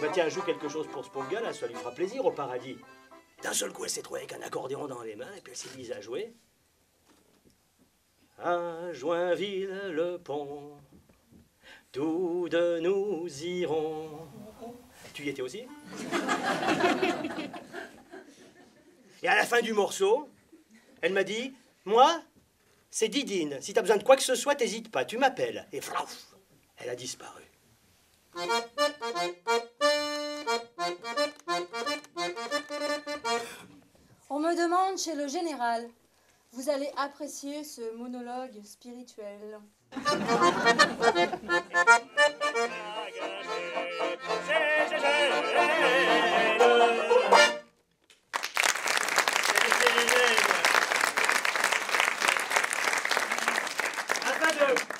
bah tiens, joue quelque chose pour ce pauvre gars là, ça lui fera plaisir au paradis. D'un seul coup, elle s'est trouvée avec un accordéon dans les mains et puis elle s'est mise à jouer. À Joinville-le-Pont, tous deux nous irons. Tu y étais aussi? Et à la fin du morceau, elle m'a dit, moi, c'est Didine. Si t'as besoin de quoi que ce soit, t'hésites pas, tu m'appelles. Et flauf, elle a disparu. On me demande chez le général, vous allez apprécier ce monologue spirituel.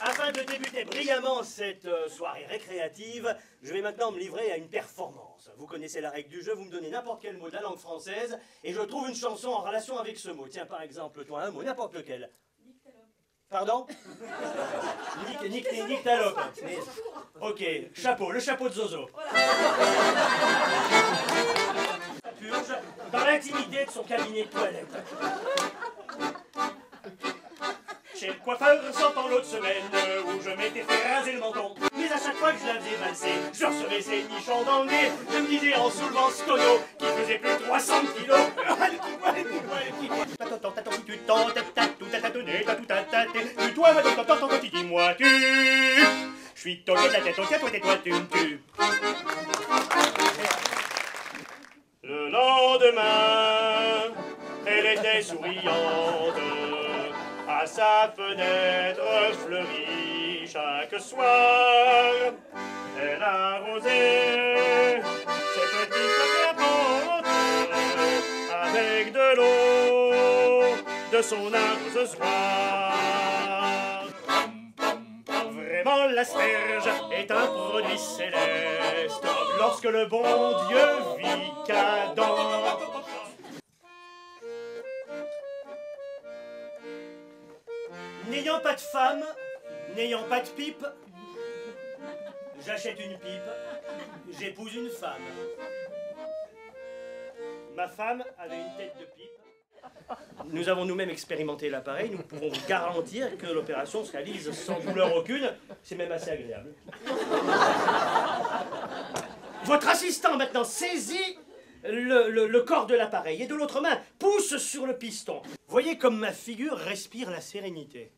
Afin de débuter brillamment cette soirée récréative, je vais maintenant me livrer à une performance. Vous connaissez la règle du jeu, vous me donnez n'importe quel mot de la langue française et je trouve une chanson en relation avec ce mot. Tiens, par exemple, toi, un mot, n'importe lequel. Pardon? Nyctalope. Ok, chapeau, le chapeau de Zozo. Purge dans l'intimité de son cabinet de toilette. Chez le coiffeur, sortant l'autre semaine, où je m'étais fait raser le menton. Mais à chaque fois que je la faisais valser, je recevais ces nichons dans le nez. Je me disais en soulevant ce tonneau, qui faisait plus de 300 kilos. Dis-moi, tu. Je suis toqué de la tête, toi, tu me tues. Le lendemain, elle était souriante. À sa fenêtre fleurie chaque soir, elle arrosait ses petites fleurs avec de l'eau de son arrosoir. Vraiment, l'asperge est un produit céleste lorsque le bon Dieu vit qu'Adam. N'ayant pas de femme, n'ayant pas de pipe, j'achète une pipe, j'épouse une femme. Ma femme avait une tête de pipe. Nous avons nous-mêmes expérimenté l'appareil, nous pouvons vous garantir que l'opération se réalise sans douleur aucune, c'est même assez agréable. Votre assistant maintenant saisit le corps de l'appareil et de l'autre main pousse sur le piston. Voyez comme ma figure respire la sérénité.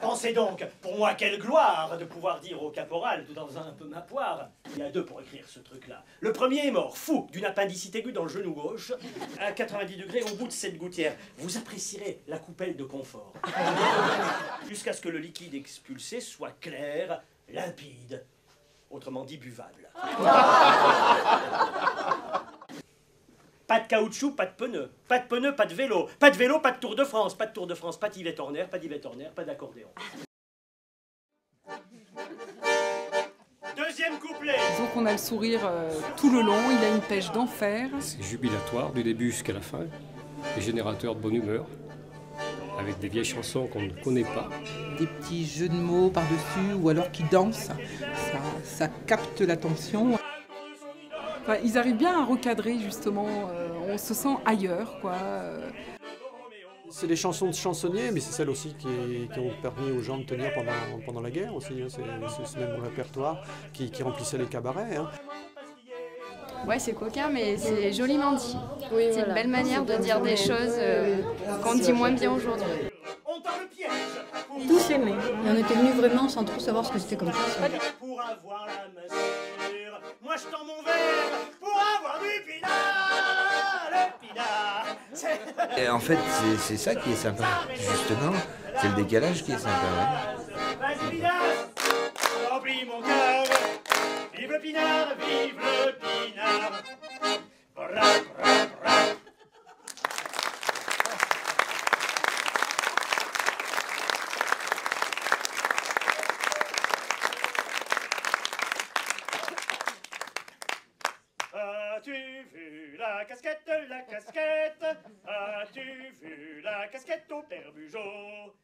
Pensez donc, pour moi, quelle gloire de pouvoir dire au caporal, tout dans un peu ma poire. Il y a deux pour écrire ce truc-là. Le premier est mort, fou, d'une appendicite aiguë dans le genou gauche, à 90 degrés au bout de cette gouttière. Vous apprécierez la coupelle de confort. Jusqu'à ce que le liquide expulsé soit clair, limpide, autrement dit buvable. Pas de caoutchouc, pas de pneus. Pas de pneus, pas de vélo. Pas de vélo, pas de Tour de France. Pas de Tour de France, pas d'Yvette Horner, pas d'Yvette Horner, pas d'accordéon. Deuxième couplet. Disons qu'on a le sourire tout le long, il a une pêche d'enfer. C'est jubilatoire du début jusqu'à la fin, et générateur de bonne humeur, avec des vieilles chansons qu'on ne connaît pas. Des petits jeux de mots par-dessus ou alors qui dansent, ça capte l'attention. Enfin, ils arrivent bien à recadrer justement, on se sent ailleurs, quoi. C'est des chansons de chansonniers, mais c'est celles aussi qui ont permis aux gens de tenir pendant la guerre aussi. Hein. C'est ce même répertoire qui remplissait les cabarets. Hein. Ouais, c'est coquin, mais c'est joliment dit. Oui, c'est une belle manière de dire des choses qu'on dit moins bien aujourd'hui. Tous s'aimaient. Et on était venus vraiment sans trop savoir ce que c'était comme ça. Pour avoir la mesure, moi je tends mon verre pour avoir du pinard, le pinard. Et en fait, c'est ça qui est sympa, justement. C'est le décalage qui est sympa. Ouais. Vas-y, pinard, remplis mon cœur. Vive le pinard, vive le pinard. Bra, bra, bra. As-tu vu la casquette, la casquette? As-tu vu la casquette au père Bugeaud?